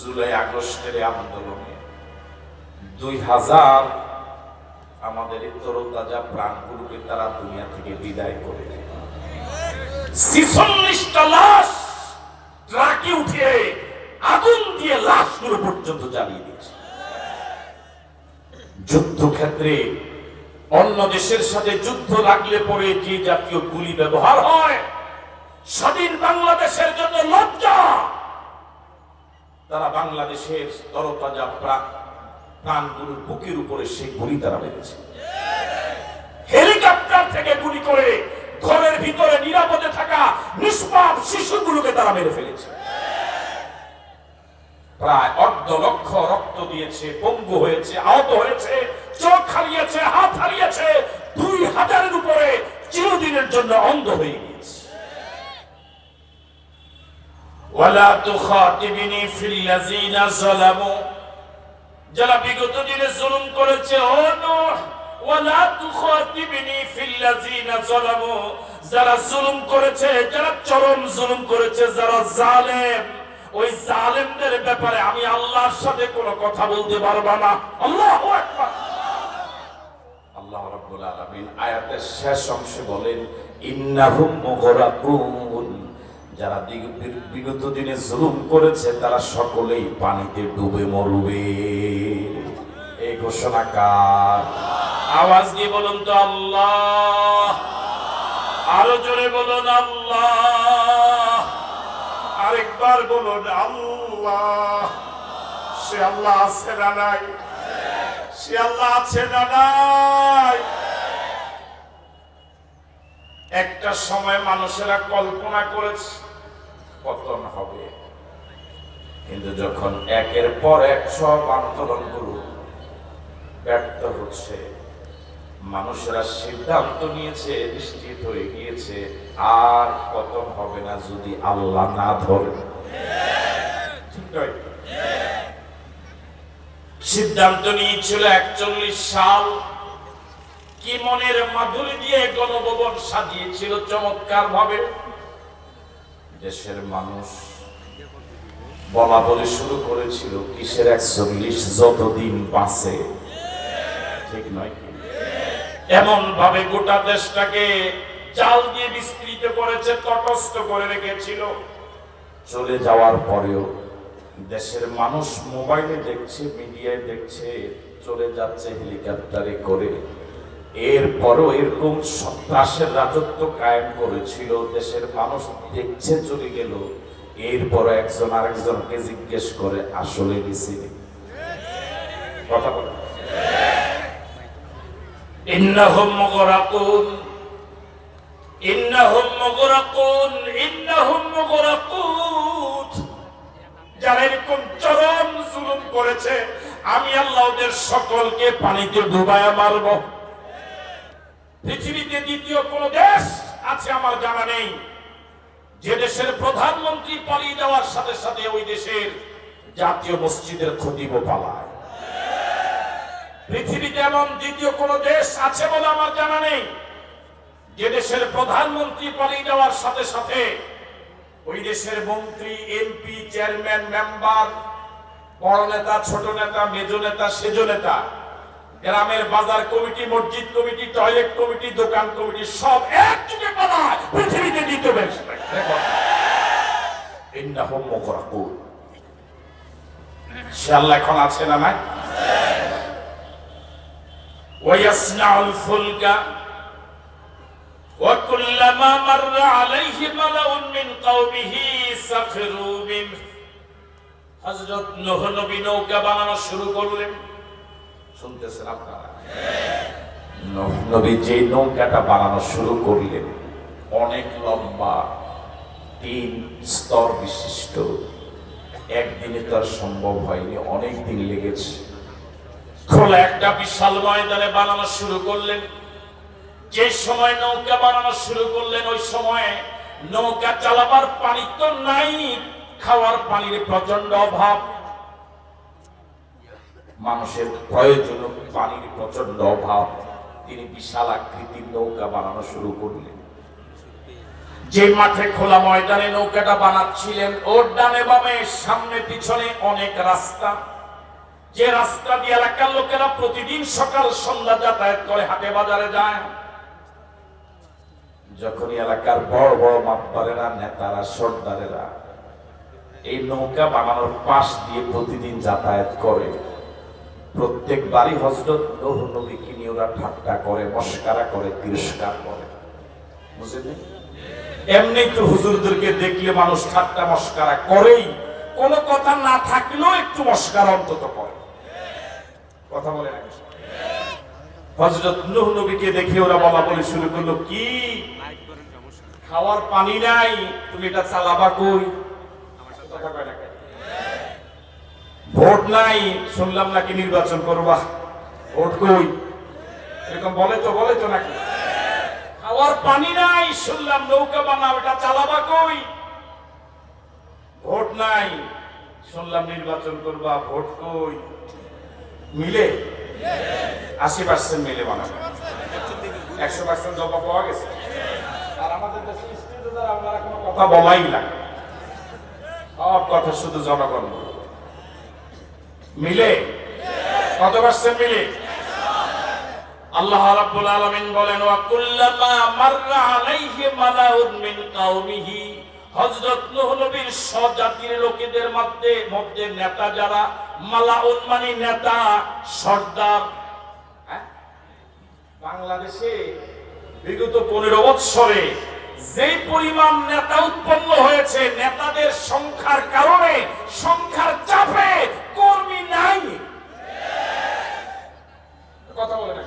জুলাই আগস্টের আন্দোলনে 2000 আমাদের তরতাজা প্রাণগুলোকে তারা দুনিয়া থেকে বিদায় করে দেয়। 46টা লাশ ট্রাকে উঠে আগুন দিয়ে লাশগুলো পর্যন্ত জ্বালিয়ে দিয়েছে। যুদ্ধক্ষেত্রে অন্য দেশের সাথে যুদ্ধ লাগলে পরে যে জাতীয় গুলি ব্যবহার হয়, স্বাধীন বাংলাদেশের জন্য লজ্জা। তারা বাংলাদেশের তরতাজা প্রাণগুলোর বুকের উপরে সেই গুলি তারা মেরেছে। হেলিকপ্টার থেকে গুলি করে ঘরের ভিতরে নিরাপদে থাকা নিষ্পাপ শিশুগুলোকে তারা মেরে ফেলেছে। প্রায় 1.5 লক্ষ রক্ত দিয়েছে, পঙ্গু হয়েছে, আহত হয়েছে, চোখ হারিয়েছে, হাত হারিয়েছে, 2000-এর উপরে চিরদিনের জন্য অন্ধ হয়ে গিয়েছে। ওয়ালা তুখাতিবিনি ফিল্লাযিনা যালামু, যারা বিগত দিনে জুলুম করেছে, ও নূহ ওয়ালা তুখাতিবিনি ফিল্লাযিনা যালামু, যারা জুলুম করেছে, যারা চরম জুলুম করেছে, যারা জালেম, ওই জালেমদের ব্যাপারে আমি আল্লাহর সাথে কোনো কথা বলতে পারবো না। আল্লাহু আকবার। আল্লাহ রাব্বুল আলামিন আয়াতের শেষ অংশে বলেন, ইন্নাহুম মুগরাকুন, যারা বিগত দিনে জুলুম করেছে তারা সকলেই পানিতে ডুবে মরবে। এই ঘোষণা কার? আওয়াজ দিয়ে বলুন তো আল্লাহ। আরো জোরে বলুন আল্লাহ। আরেকবার বলুন আল্লাহ। সে আল্লাহ আছে না নাই? সে আল্লাহ আছে না নাই? একটা সময় মানুষেরা কল্পনা করেছে পতন হবে, কিন্তু যখন একের পর এক সব আন্দোলনগুলো ব্যর্থ হচ্ছে, মানুষেরা সিদ্ধান্ত নিয়েছে, নিশ্চিত হয়ে গিয়েছে আর পতন হবে না যদি আল্লাহ না ধরে। সিদ্ধান্ত নিয়েছিল 41 সাল। কি মনের মাধুরী দিয়ে গণভবন সাজিয়েছিল চমৎকার ভাবে। দেশের মানুষ বলা বলে শুরু করেছিল কিসের 41, যতদিন বাঁচে। ঠিক নয় কি? এমন ভাবে গোটা দেশটাকে জাল দিয়ে বিস্তৃত করেছে, তটস্থ করে রেখেছিল। চলে যাওয়ার পরেও দেশের মানুষ মোবাইলে দেখছে, মিডিয়ায় দেখছে, চলে যাচ্ছে হেলিকপ্টারে করে। এরপরও এরকম সন্ত্রাসের রাজত্ব কায়েম করেছিল। দেশের মানুষ দেখছে, চলে গেল। এরপরও একজন আরেকজনকে জিজ্ঞেস করে আসলে গেছি কথা বলে। ইন্নাহুম মুগরাকুন, ইন্নাহুম মুগরাকুন, ইন্নাহুম মুগরাকুন। যারা এরকম চরম জুলুম করেছে, আমি আল্লাহ ওদের সকলকে পানিতে ডুবায়া মারব। পৃথিবীতে দ্বিতীয় কোন দেশ আছে আমার জানা নেই যে দেশের প্রধানমন্ত্রী পালিয়ে যাওয়ার সাথে সাথে ওই দেশের জাতীয় মসজিদের খতিব পালায়। পৃথিবীতে এমন দ্বিতীয় কোন দেশ আছে বলে আমার জানা নেই যে দেশের প্রধানমন্ত্রী পালিয়ে যাওয়ার সাথে সাথে ওই দেশের মন্ত্রী, এমপি, চেয়ারম্যান, মেম্বার, বড় নেতা, ছোট নেতা, মেজ নেতা, সেজ নেতা, গ্রামের বাজার কমিটি, মসজিদ কমিটি, টয়লেট কমিটি, দোকান কমিটি সব একযোগে পালায়। পৃথিবীতে দ্বিতীয় দেশ ইন্নাহুম মুগরাকুন। সে আল্লাহ এখন আছে না নাই? ওয়ায়াসনাউল ফুলকা وكلما مر عليه ملأ من قومه سخروا منه। হযরত নূহ নবী নৌকা বানানো শুরু করলেন। শুনতেছেন আপনারা? নূহ নবী যে নৌকাটা বানানো শুরু করলেন, অনেক লম্বা, 3 স্তর বিশিষ্ট। একদিনে তার সম্ভব হয়নি, অনেক দিন লেগেছে। খোলা একটা বিশাল ময়দানে বানানো শুরু করলেন। যে সময় নৌকা বানানো শুরু করলেন, ওই সময় নৌকা চালাবার পানি তো নাই, খাওয়ার পানির প্রচন্ড অভাব, মানুষের প্রয়োজন পানির প্রচন্ড অভাব। তিনি বিশাল আকৃতির নৌকা বানানো শুরু করলেন। যে মাঠে খোলা ময়দানে নৌকাটা বানাচ্ছিলেন, ওর ডানে বামে সামনে পিছনে অনেক রাস্তা, যে রাস্তা দিয়ে এলাকার লোকেরা প্রতিদিন সকাল সন্ধ্যা যাতায়াত করে, হাটে বাজারে যায়। যখনই এলাকার বড় বড় মাতবারেরা, নেতারা, সর্দারেরা এই নৌকা বানানোর পাশ দিয়ে প্রতিদিন যাতায়াত করে, প্রত্যেকবারই হযরত নূহ নবীকে নিয়ে ওরা ঠাট্টা করে, মস্কারা করে, তিরস্কার করে। বুঝলেন? এমনি তো হুজুরদেরকে দেখলে মানুষ ঠাট্টা মস্কারা করেই, কোনো কথা না থাকলেও একটু মস্কারা অন্তত করে। কথা বলে না? হযরত নূহ নবীকে দেখে ওরা বলা বলে শুরু করলো, কি খাওয়ার পানি নাই, তুমি এটা চালাবা কই? কথা কয় না? ভোট নাই, শুনলাম নাকি নির্বাচন করবা, ভোট কই? এরকম বলে তো নাকি? খাওয়ার পানি নাই, শুনলাম নৌকা বানাও, এটা চালাবা কই? ভোট নাই, শুনলাম নির্বাচন করবা, ভোট কই? মিলে 80% মিলে বানাবে, 100% জবাব পাওয়া গেছে। আর আমাদের দেশে স্টেজে যারা আপনারা কোনো কথা বলাই লাগে, সব কথা শুধু জনগণ মিলে। কত পার্সেন্ট মিলে? আল্লাহ রাব্বুল আলামিন বলেন, ওয়া কুল্লামা মাররা আলাইহি মালাউন মিন কাওমিহি, হযরত নূহ নবীর স্বজাতির লোকেদের মধ্যে নেতা যারা, মালাউন মানে নেতা, সর্দার। বাংলাদেশে বিগত 15 বছরে যে পরিমাণ নেতা উৎপন্ন হয়েছে, নেতাদের সংখ্যার কারণে, সংখ্যার চাপে কর্মী নাই। কথা বলে না?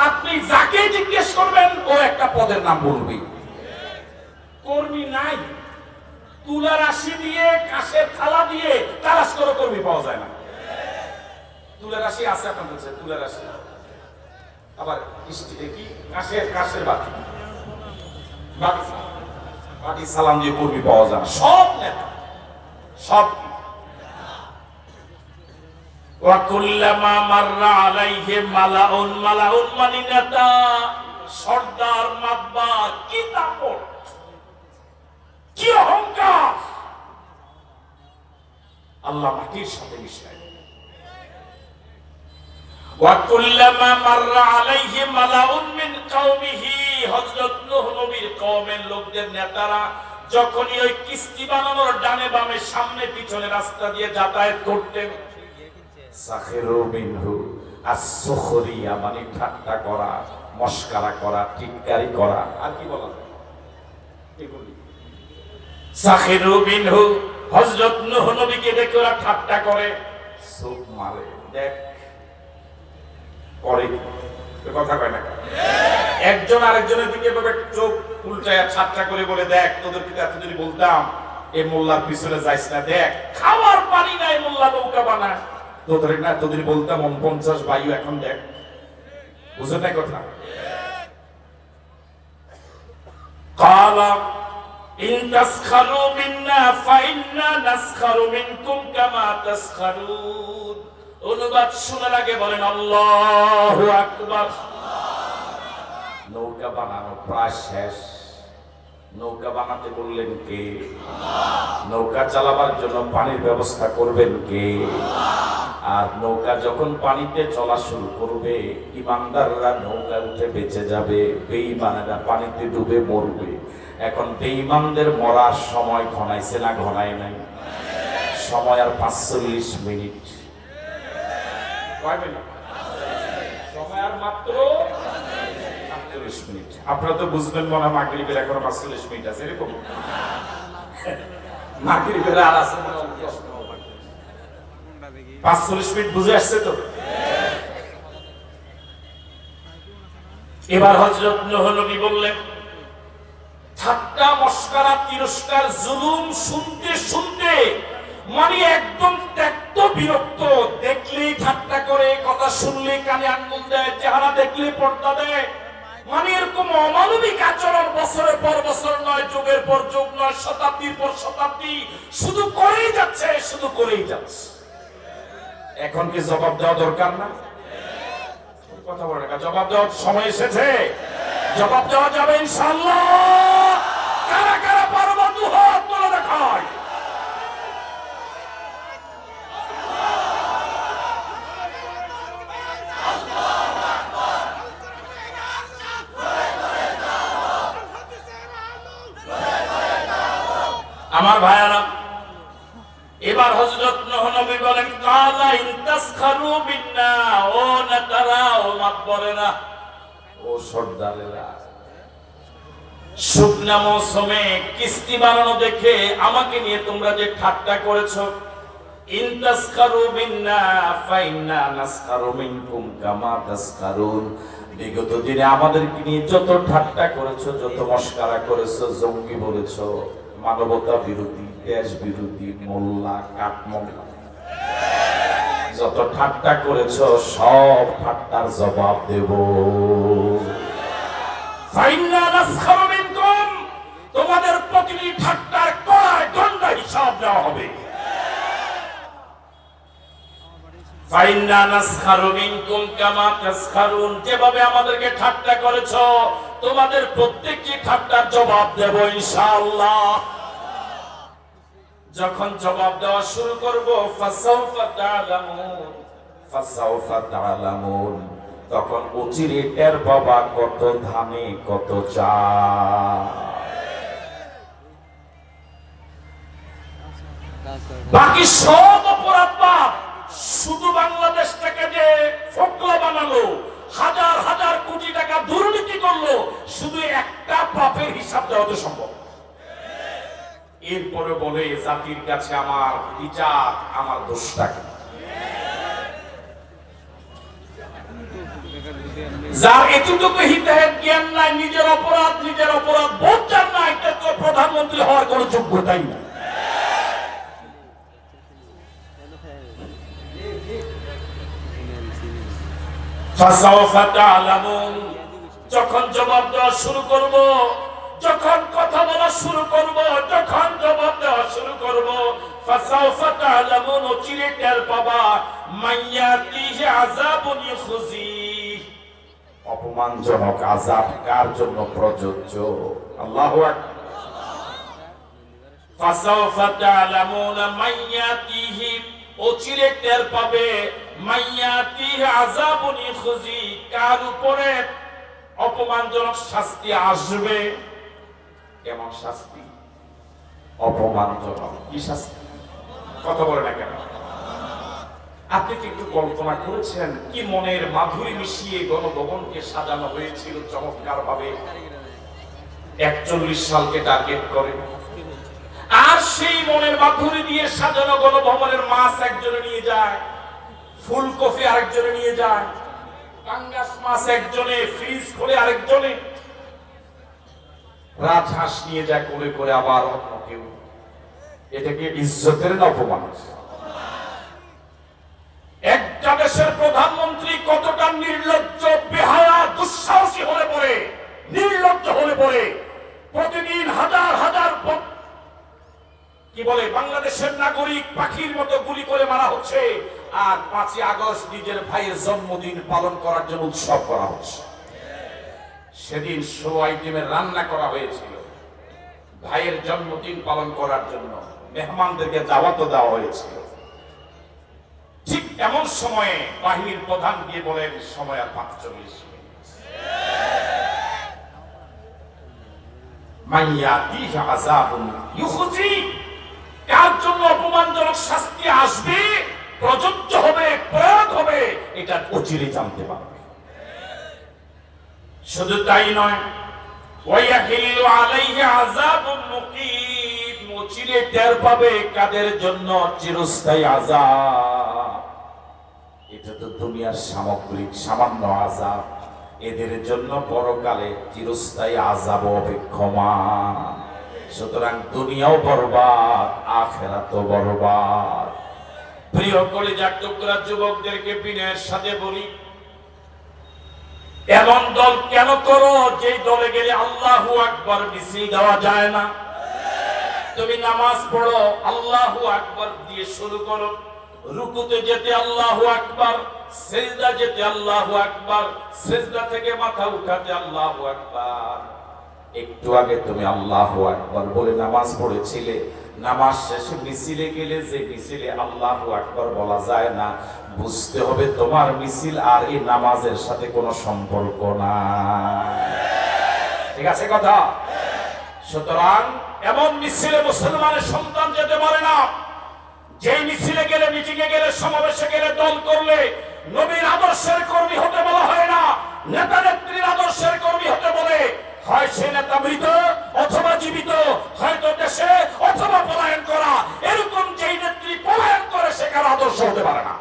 আপনি যাকে জিজ্ঞেস করবেন ও একটা পদের নাম বলবে, কর্মী নাই। তুলা রাশি দিয়ে, কাঁচের থালা দিয়ে তালাশ করে কর্মী পাওয়া যায় না। তুলা রাশি আছে আপনাদের কাছে? তুলা রাশি, আবার কি কাঁচের বাটি, বাটি সালাম দিয়ে কর্মী পাওয়া যায় না। সব নেতা, সব। ওয়া কুল্লামা মাররা আলাইহি মালাউন, মালাউন মানে নেতা, সর্দার, মাতবার। কি দাপট, কি অহংকার! আল্লাহ মাটির সাথে মিশায়। ওয়া কুল্লামা মাররা আলাইহি মালাউন মিন কাওমিহি, হযরত নূহ নবীর কওমের লোকদের নেতারা যখনই ওই কিস্তি বানানোর ডানে বামে সামনে পিছনে রাস্তা দিয়ে যাতায়াত করতেন, সাখিরু মিনহু, আস-সুখরিয়া মানে ঠাট্টা করা, মস্কারা করা, টিটকারি করা। আর কি বলা যায়? এগুলি সাখিরু মিনহু, হযরত নূহ নবীকে দেখে ওরা ঠাট্টা করে, চোখ মারে, দেখ করে। কথা কয় না? একজন আরেকজনের দিকে চোখ উল্টায়া ঠাট্টা করে বলে, দেখ তোদেরকে এত যদি বলতাম এই মোল্লার পিছনে যাইস না, দেখ খাওয়ার পানি নাই, মোল্লা নৌকা বানায়, তোদের বলতাম 49 বায়ু, এখন দেখ। বুঝে নাই কথা? কালা ইন তাসখারু মিন্না ফাইন্না নাসখারু মিনকুম কামা তাসখারুন। অনুবাদ শোনার আগে বলেন আল্লাহু আকবার। নৌকা বানানো প্রায় শেষ। নৌকা বানাতে বললেন কে? নৌকা চালাবার জন্য পানির ব্যবস্থা করবেন কে? আর নৌকা যখন পানিতে চলা শুরু করবে, ইমানদাররা নৌকা উঠে বেঁচে যাবে, বেঈমানেরা পানিতে ডুবে মরবে। এখন বেঈমানদের মরার সময় ঘনাইছে না ঘনায় নাই? সময় আর 45 মিনিট। কয় মিনিট? সময় আর মাত্র 45 মিনিট। আপনারা তো বুঝবেন মনে হয় মাগরিবের এখনো 45 মিনিট আছে, এরকম মাগরিবের আর আছে 45 মিনিট। বুঝে আসছে তো? এবার হযরত নূহ নবী বললেন, ঠাট্টা মস্কারা তিরস্কার জুলুম শুনতে শুনতে মানে একদম ত্যক্ত বিরক্ত। দেখলেই ঠাট্টা করে, কথা শুনলেই কানে আঙ্গুল দেয়, চেহারা দেখলেই পর্দা দেয়। মানে এরকম অমানবিক আচরণ বছরের পর বছর নয়, যুগের পর যুগ নয়, শতাব্দীর পর শতাব্দী শুধু করেই যাচ্ছে, শুধু করেই যাচ্ছে। এখন কি জবাব দেওয়া দরকার না? কথা বলে না, জবাব দেওয়ার সময় এসেছে। জবাব দেওয়া যাবে ইনশাআল্লাহ। এবার হযরত নূহ নবী বলেন কালা ইন তাসখারু বিন্না, ও নেতারা, ও মাতবরেরা, ও সর্দারেরা, শুকনা মৌসুমে কিস্তি বানানো দেখে আমাকে নিয়ে তোমরা যে ঠাট্টা করেছো, ইন তাসখারু বিন্না ফাইন্না নাসখারু মিনকুম কামা তাসখারুন, বিগত দিনে আমাদেরকে নিয়ে যত ঠাট্টা করেছো, যত মস্কারা করেছো, জঙ্গি বলেছো, মানবতা বিরোধী, দেশ বিরোধী, মোল্লা, কাঠমোল্লা, যত ঠাট্টা করেছো সব ঠাট্টার জবাব দেব। ফাইন্না নাসখারু মিনকুম, তোমাদের প্রতিটি ঠাট্টার কড়ায় দণ্ড হিসাব দেওয়া হবে। ফাইন্না নাসখারু মিনকুম কামা তাসখারুন, যেভাবে আমাদেরকে ঠাট্টা করেছো তোমাদের প্রত্যেকটি ঠাট্টার জবাব দেব ইনশাআল্লাহ। যখন জবাব দেওয়া শুরু করব, ফাসাউফা তা'লামুন, ফাসাউফা তা'লামুন, তখন অচিরে টের পাবা কত ধানে কত চাল। বাকি সব অপরাধ পাপ, শুধু বাংলাদেশটাকে যে ফোকলা বানালো, হাজার হাজার কোটি টাকা দুর্নীতি করলো, শুধু একটা পাপের হিসাব দেওয়া তো সম্ভব। এরপরে বলে জাতির কাছে আমার বিচার, আমার দোষটা কি? যার এতটুকু হিতাহিত জ্ঞান নাই, নিজের অপরাধ বোধ জান না, এটা তো প্রধানমন্ত্রী হওয়ার কোনো যোগ্যতাই নাই। ফাসাউফা তা'লামুন, যখন জবাব দেওয়া শুরু করব, যখন কথা বলা শুরু করব, যখন জবাব দেওয়া শুরু করব, ফাসাউফা তা'লামুন, অচিরে টের পাবা মাইয়াতিহি আযাবুন ইখজি, অপমানজনক আযাব কার জন্য প্রযোজ্য। আল্লাহু আকবার। ফাসাউফা তা'লামুন মাইয়াতিহি, অচিরে টের পাবে মাইয়াতিহি আযাবুন ইখজি, কার উপরে অপমানজনক শাস্তি আসবে। কেমন শাস্তি? অপমানজনক। কি শাস্তি? কথা বলে না কেন? আপনি কি একটু কল্পনা করেছেন কি মনের মাধুরী মিশিয়ে গণভবনকে সাজানো হয়েছিল চমৎকার ভাবে, 41 সালকে টার্গেট করে। আর সেই মনের মাধুরী দিয়ে সাজানো গণভবনের মাছ একজনে নিয়ে যায়, ফুলকপি আরেকজনে নিয়ে যায়, পাঙ্গাস মাছ একজনে, ফ্রিজ খুলে আরেকজনে, রাজহাঁস নিয়ে যায় কোলে করে আবার অন্য কেউ। এটাকে ইজ্জতের না অপমান? একটা দেশের প্রধানমন্ত্রী কতটা নির্লজ্জ, বেহায়া, দুঃসাহসী হলে পড়ে, নির্লজ্জ হলে পড়ে প্রতিদিন হাজার হাজার কি বলে বাংলাদেশের নাগরিক পাখির মতো গুলি করে মারা হচ্ছে, আর 5ই আগস্ট নিজের ভাইয়ের জন্মদিন পালন করার জন্য উৎসব করা হচ্ছে। সেদিন 100 আইটেমের রান্না করা হয়েছিল ভাইয়ের জন্মদিন পালন করার জন্য, মেহমানদেরকে দাওয়াতও দেওয়া হয়েছিল। ঠিক এমন সময়ে বাহিনীর প্রধান গিয়ে বলেন সময় আর 45 মিনিট। মাইয়াতিহি আযাবুন ইখজি, কার জন্য অপমানজনক শাস্তি আসবে, প্রযোজ্য হবে, প্রয়োগ হবে, এটা অচিরে জানতে পারবে। শুধু তাই নয়, ওয়ায়াহিল্লু আলাইহি আযাবুন মুকিম, অচিরে টের পাবে কাদের জন্য চিরস্থায়ী আযাব। এটা তো দুনিয়ার সামগ্রিক সামান্য আযাব, এদের জন্য পরকালে চিরস্থায়ী আযাব অপেক্ষমান। সুতরাং দুনিয়াও বরবাদ, আখিরাতও বরবাদ। প্রিয় কলিজার টুকরা যুবকদেরকে বিনয়ের সাথে বলি, এমন দল কেন করো যে দলে গেলে আল্লাহু আকবার মিছিল দেওয়া যায় না? তুমি নামাজ পড়ো, আল্লাহু আকবার দিয়ে শুরু করো, রুকুতে যেতে আল্লাহু আকবার, সিজদা যেতে আল্লাহু আকবার, সিজদা থেকে মাথা উঠাতে আল্লাহু আকবার। একটু আগে তুমি আল্লাহু আকবার বলে নামাজ পড়েছিলে, নামাজ শেষে মিছিলে গেলে যে মিছিলে আল্লাহু আকবার বলা যায় না, বুঝতে হবে তোমার মিছিল আর এই নামাজের সাথে কোনো সম্পর্ক নাই। ঠিক আছে কথা? সুতরাং এমন মিছিলে মুসলমানের সন্তান যেতে পারে না যে মিছিলে গেলে, মিটিংয়ে গেলে, সমাবেশে গেলে, দল করলে নবীর আদর্শের কর্মী হতে বলা হয় না, নেতা নেত্রীর আদর্শের কর্মী হতে বলে। হয় সে নেতা মৃত অথবা জীবিত, হয়তো দেশে অথবা পলায়ন করা। এরকম যেই নেত্রী পলায়ন করে সে কারো আদর্শ হতে পারে না।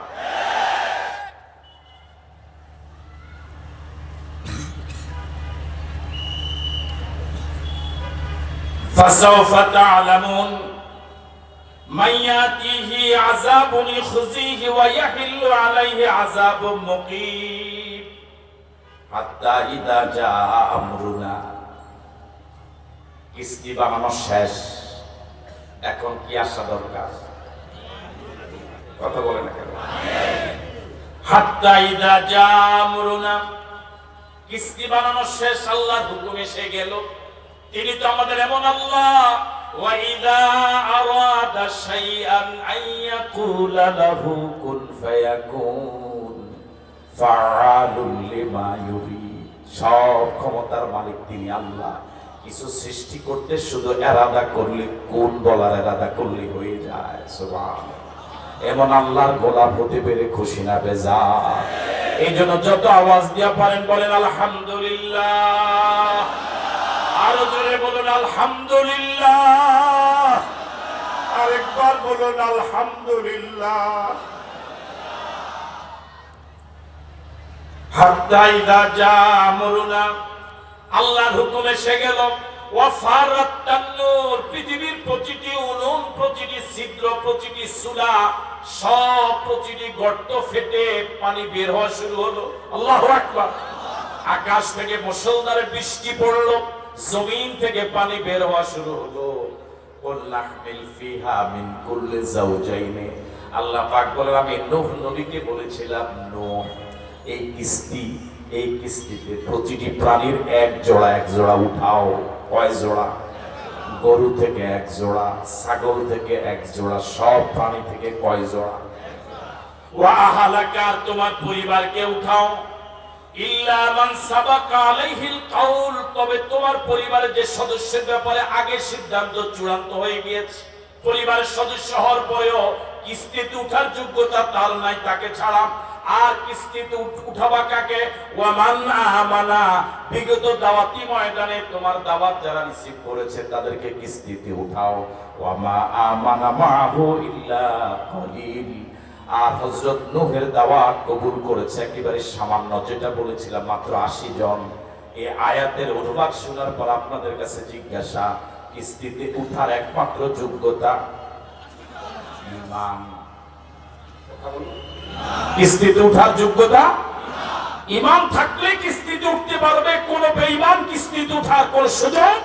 فسوف تعلمون من يأتيه عذاب يخزيه ويحل عليه عذاب مقيم حتى إذا جاء أمرنا কিস্তি বানানো শেষ, এখন কি আসা দরকার? কথা বলে না কেন? হাত্তা ইযা জা আমরুনা, কিস্তি বানানো শেষ, আল্লাহর হুকুম এসে গেল। তিনি তো আমাদের এমন আল্লাহ, ওয়া ইযা আরাদা শাইআন আইয়াকুলা লাহু কুন ফায়াকুন ফাআলুল লিমা ইউরিদ। সব ক্ষমতার মালিক তিনি আল্লাহ। কিছু সৃষ্টি করতে শুধু এরাদা করলে, কোন বলার এরাদা করলে হয়ে যায়। সুবহানাল্লাহ। এমন আল্লাহর গোলাম হতে পেরে খুশি না বেজার? এই জন্য যত আওয়াজ দিয়া পারেন বলেন আলহামদুলিল্লাহ। আরো জোরে বলুন আলহামদুলিল্লাহ। আরেকবার বলুন আলহামদুলিল্লাহ। হাত্তা ইযা জা আমরুনা, আল্লাহর হুকুম এসে গেল। ওয়াফারাত তান্নুর, পৃথিবীর প্রতিটি উনুন, প্রতিটি ছিদ্র, প্রতিটি চুলা, সব প্রতিটি গর্ত ফেটে পানি বের হওয়া শুরু হলো। আল্লাহু আকবার। আকাশ থেকে মুষলধারে বৃষ্টি পড়লো, জমিন থেকে পানি বের হওয়া শুরু হলো। ওয়ালাহমিল ফিহা মিন কুল্লি যাওজাইনি। আল্লাহ পাক বলেন, আমি নূহ নবীকে বলেছিলাম, নূহ এই কিস্তিতে প্রতিটি প্রাণীর এক জোড়া উঠাও। কয় জোড়া? গরু থেকে এক জোড়া, ছাগল থেকে এক জোড়া, সব প্রাণী থেকে কয় জোড়া? ওয়া আহলাকা, তোমার পরিবারকে উঠাও। ইল্লা মান সাবাকা আলাইহিল কাউল, তবে তোমার পরিবারের যে সদস্যের ব্যাপারে আগে সিদ্ধান্ত চূড়ান্ত হয়ে গিয়েছে, পরিবারের সদস্য হওয়ার পরেও কিস্তিতে উঠার যোগ্যতা তার নাই, তাকে ছাড়া। আর কিস্তিতে উঠাবা কাকে? ওয়ামান আমানা, বিগত দাওয়াতি ময়দানে তোমার দাওয়াত যারা রিসিভ করেছে তাদেরকে কিস্তিতে উঠাও। ওয়ামা আমানা মাহু ইল্লা কলিল, আর হযরত নূহের দাওয়াত কবুল করেছে একেবারে সামান্য, যেটা বলেছিলাম মাত্র 80 জন। এই আয়াতের অনুবাদ শোনার পর আপনাদের কাছে জিজ্ঞাসা, কিস্তিতে উঠার একমাত্র যোগ্যতা ঈমান। কথা বলুন, কিস্তিতে উঠার যোগ্যতা ঈমান থাকলে কিস্তিতে উঠতে পারবে। কোন বেঈমান কিস্তিতে উঠার কোন সুযোগ